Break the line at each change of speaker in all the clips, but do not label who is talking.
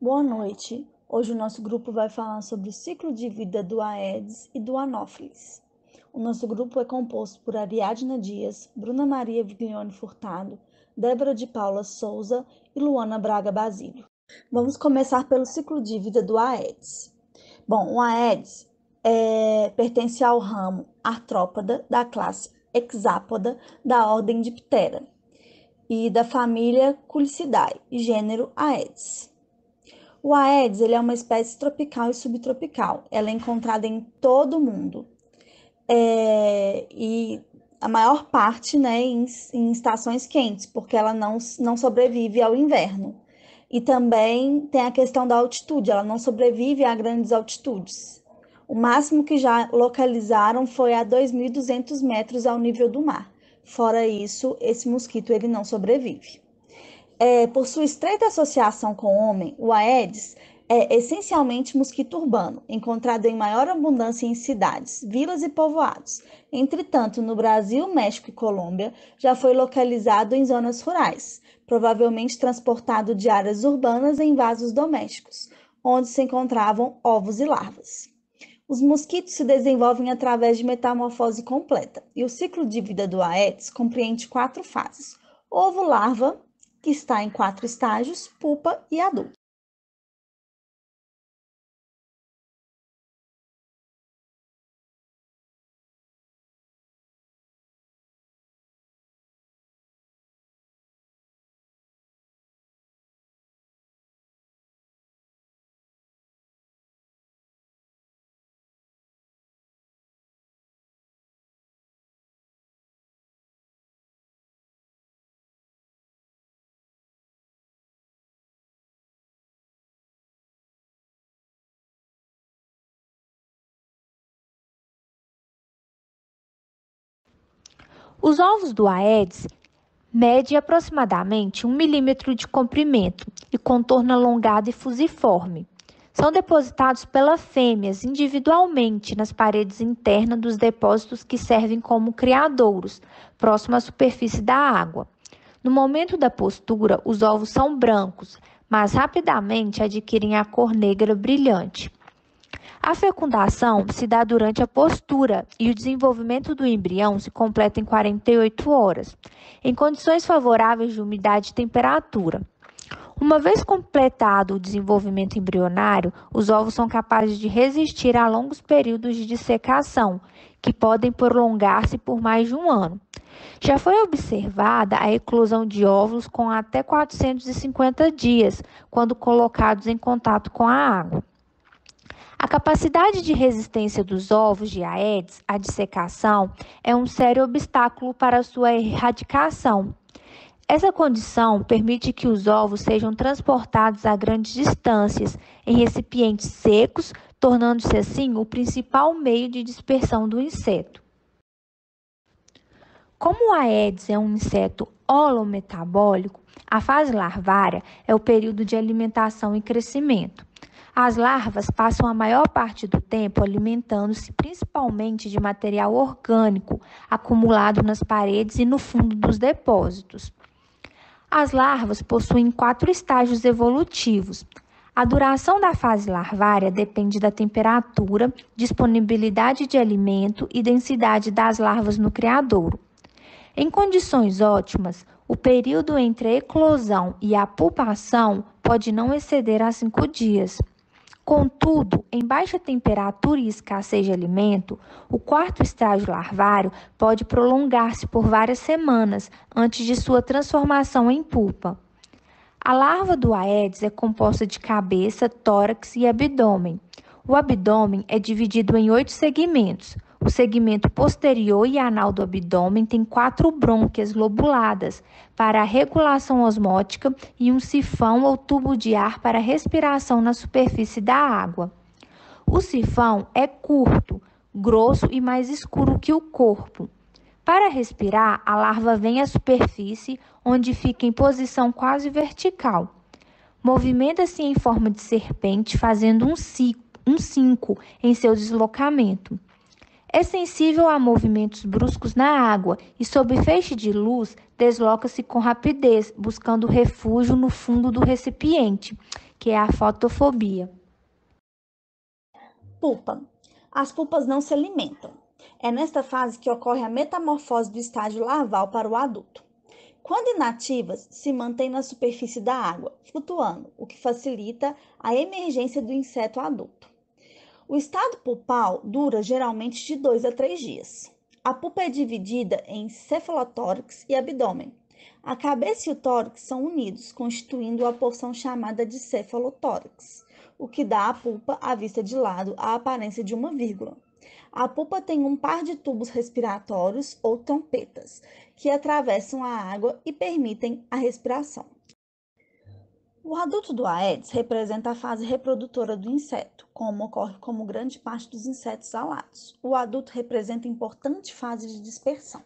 Boa noite. Hoje o nosso grupo vai falar sobre o ciclo de vida do Aedes e do Anopheles. O nosso grupo é composto por Ariadna Dias, Bruna Maria Viglione Furtado, Débora de Paula Souza e Luana Braga Basílio. Vamos começar pelo ciclo de vida do Aedes. Bom, o Aedes pertence ao ramo Artrópoda da classe Hexápoda da ordem Diptera e da família Culicidae, gênero Aedes. O Aedes ele é uma espécie tropical e subtropical. Ela é encontrada em todo o mundo. E a maior parte, né, em estações quentes, porque ela não sobrevive ao inverno. E também tem a questão da altitude, ela não sobrevive a grandes altitudes. O máximo que já localizaram foi a 2.200 metros ao nível do mar. Fora isso, esse mosquito ele não sobrevive. Por sua estreita associação com o homem, o Aedes é essencialmente mosquito urbano, encontrado em maior abundância em cidades, vilas e povoados. Entretanto, no Brasil, México e Colômbia, já foi localizado em zonas rurais, provavelmente transportado de áreas urbanas em vasos domésticos, onde se encontravam ovos e larvas. Os mosquitos se desenvolvem através de metamorfose completa, e o ciclo de vida do Aedes compreende 4 fases: ovo-larva, que está em 4 estágios, pupa e adulto.
Os ovos do Aedes medem aproximadamente 1 milímetro de comprimento e contorno alongado e fusiforme. São depositados pelas fêmeas individualmente nas paredes internas dos depósitos que servem como criadouros, próximo à superfície da água. No momento da postura, os ovos são brancos, mas rapidamente adquirem a cor negra brilhante. A fecundação se dá durante a postura e o desenvolvimento do embrião se completa em 48 horas, em condições favoráveis de umidade e temperatura. Uma vez completado o desenvolvimento embrionário, os ovos são capazes de resistir a longos períodos de dissecação, que podem prolongar-se por mais de um ano. Já foi observada a eclosão de óvulos com até 450 dias, quando colocados em contato com a água. A capacidade de resistência dos ovos de Aedes à dissecação é um sério obstáculo para sua erradicação. Essa condição permite que os ovos sejam transportados a grandes distâncias em recipientes secos, tornando-se assim o principal meio de dispersão do inseto. Como o Aedes é um inseto holometabólico, a fase larvária é o período de alimentação e crescimento. As larvas passam a maior parte do tempo alimentando-se principalmente de material orgânico acumulado nas paredes e no fundo dos depósitos. As larvas possuem 4 estágios evolutivos. A duração da fase larvária depende da temperatura, disponibilidade de alimento e densidade das larvas no criadouro. Em condições ótimas, o período entre a eclosão e a pupação pode não exceder a 5 dias. Contudo, em baixa temperatura e escassez de alimento, o 4º estágio larvário pode prolongar-se por várias semanas antes de sua transformação em pupa. A larva do Aedes é composta de cabeça, tórax e abdômen. O abdômen é dividido em 8 segmentos. O segmento posterior e anal do abdômen tem 4 brônquias lobuladas para a regulação osmótica e um sifão ou tubo de ar para respiração na superfície da água. O sifão é curto, grosso e mais escuro que o corpo. Para respirar, a larva vem à superfície, onde fica em posição quase vertical. Movimenta-se em forma de serpente, fazendo um cinco em seu deslocamento. É sensível a movimentos bruscos na água e, sob feixe de luz, desloca-se com rapidez, buscando refúgio no fundo do recipiente, que é a fotofobia.
Pupa. As pupas não se alimentam. É nesta fase que ocorre a metamorfose do estágio larval para o adulto. Quando inativas, se mantêm na superfície da água, flutuando, o que facilita a emergência do inseto adulto. O estado pulpal dura geralmente de 2 a 3 dias. A pupa é dividida em cefalotórax e abdômen. A cabeça e o tórax são unidos, constituindo a porção chamada de cefalotórax, o que dá à pupa, à vista de lado, a aparência de uma vírgula. A pupa tem um par de tubos respiratórios ou trompetas, que atravessam a água e permitem a respiração. O adulto do Aedes representa a fase reprodutora do inseto, como ocorre como grande parte dos insetos alados. O adulto representa importante fase de dispersão.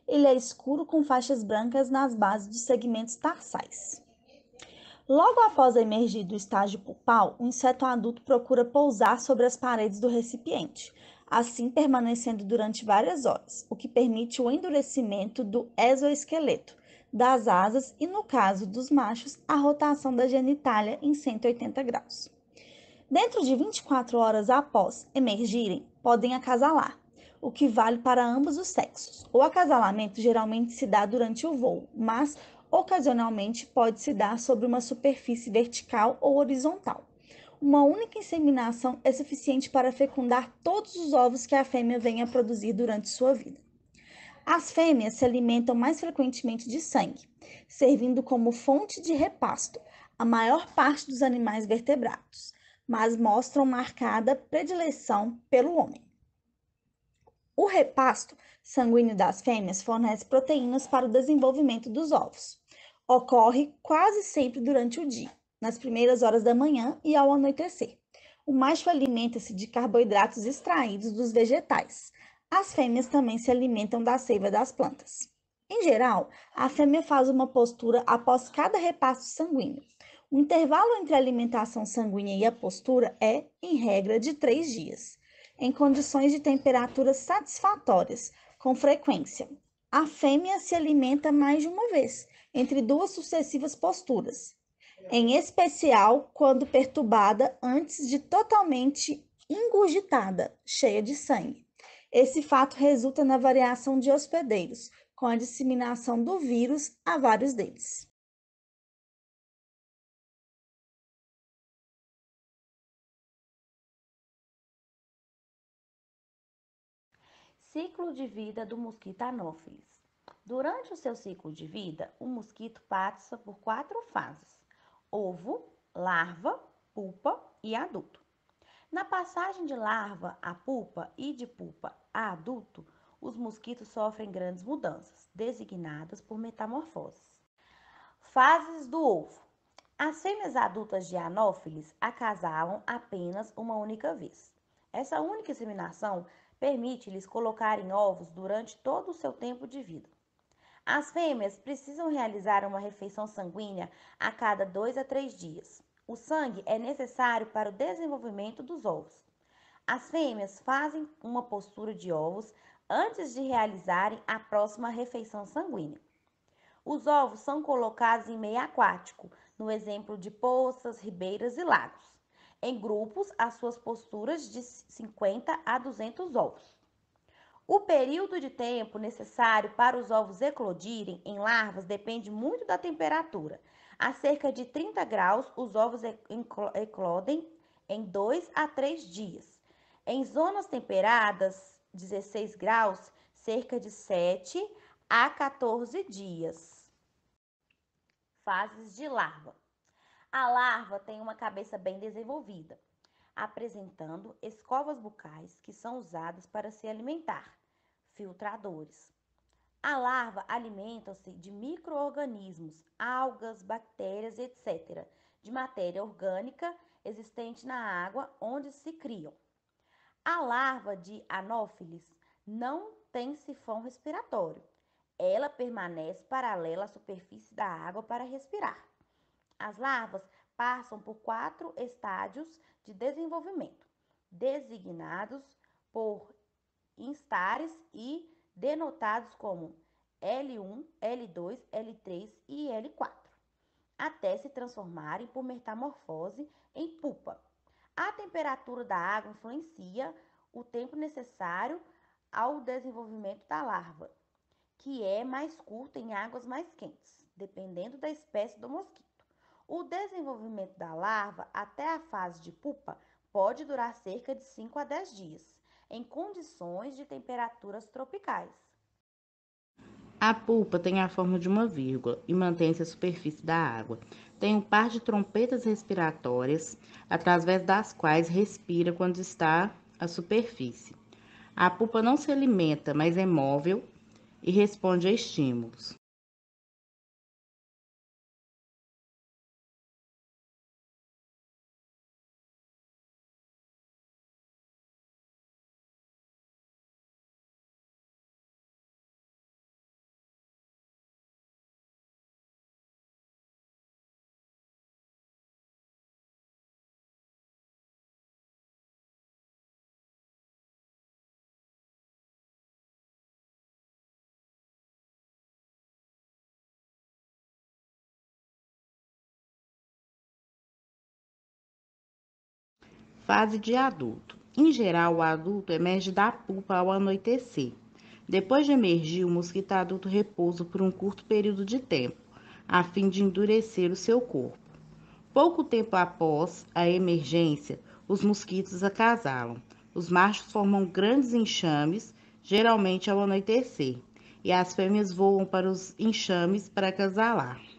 Ele é escuro com faixas brancas nas bases dos segmentos tarsais. Logo após emergir do estágio pulpal, o inseto adulto procura pousar sobre as paredes do recipiente, assim permanecendo durante várias horas, o que permite o endurecimento do exoesqueleto, das asas e, no caso dos machos, a rotação da genitália em 180 graus. Dentro de 24 horas após emergirem, podem acasalar, o que vale para ambos os sexos. O acasalamento geralmente se dá durante o voo, mas ocasionalmente pode se dar sobre uma superfície vertical ou horizontal. Uma única inseminação é suficiente para fecundar todos os ovos que a fêmea venha a produzir durante sua vida. As fêmeas se alimentam mais frequentemente de sangue, servindo como fonte de repasto a maior parte dos animais vertebrados, mas mostram marcada predileção pelo homem. O repasto sanguíneo das fêmeas fornece proteínas para o desenvolvimento dos ovos. Ocorre quase sempre durante o dia, nas primeiras horas da manhã e ao anoitecer. O macho alimenta-se de carboidratos extraídos dos vegetais. As fêmeas também se alimentam da seiva das plantas. Em geral, a fêmea faz uma postura após cada repasto sanguíneo. O intervalo entre a alimentação sanguínea e a postura é, em regra, de 3 dias, em condições de temperaturas satisfatórias, com frequência. A fêmea se alimenta mais de uma vez, entre 2 sucessivas posturas, em especial quando perturbada antes de totalmente ingurgitada, cheia de sangue. Esse fato resulta na variação de hospedeiros, com a disseminação do vírus a vários deles.
Ciclo de vida do mosquito Anopheles. Durante o seu ciclo de vida, o mosquito passa por 4 fases: ovo, larva, pupa e adulto. Na passagem de larva a pupa e de pupa a adulto, os mosquitos sofrem grandes mudanças, designadas por metamorfoses. Fases do ovo. As fêmeas adultas de Anopheles acasalam apenas uma única vez. Essa única inseminação permite-lhes colocarem ovos durante todo o seu tempo de vida. As fêmeas precisam realizar uma refeição sanguínea a cada 2 a 3 dias. O sangue é necessário para o desenvolvimento dos ovos. As fêmeas fazem uma postura de ovos antes de realizarem a próxima refeição sanguínea. Os ovos são colocados em meio aquático, no exemplo de poças, ribeiras e lagos. Em grupos, as suas posturas de 50 a 200 ovos. O período de tempo necessário para os ovos eclodirem em larvas depende muito da temperatura. A cerca de 30 graus, os ovos eclodem em 2 a 3 dias. Em zonas temperadas, 16 graus, cerca de 7 a 14 dias. Fases de larva. A larva tem uma cabeça bem desenvolvida, apresentando escovas bucais que são usadas para se alimentar, filtradores. A larva alimenta-se de micro-organismos, algas, bactérias, etc., de matéria orgânica existente na água onde se criam. A larva de Anopheles não tem sifão respiratório. Ela permanece paralela à superfície da água para respirar. As larvas passam por 4 estádios de desenvolvimento, designados por instares e denotados como L1, L2, L3 e L4, até se transformarem por metamorfose em pupa. A temperatura da água influencia o tempo necessário ao desenvolvimento da larva, que é mais curto em águas mais quentes, dependendo da espécie do mosquito. O desenvolvimento da larva até a fase de pupa pode durar cerca de 5 a 10 dias, em condições de temperaturas tropicais.
A pupa tem a forma de uma vírgula e mantém-se à superfície da água. Tem um par de trompetas respiratórias, através das quais respira quando está à superfície. A pupa não se alimenta, mas é móvel e responde a estímulos. Fase de adulto. Em geral, o adulto emerge da pupa ao anoitecer. Depois de emergir, o mosquito adulto repousa por um curto período de tempo, a fim de endurecer o seu corpo. Pouco tempo após a emergência, os mosquitos acasalam. Os machos formam grandes enxames, geralmente ao anoitecer, e as fêmeas voam para os enxames para acasalar.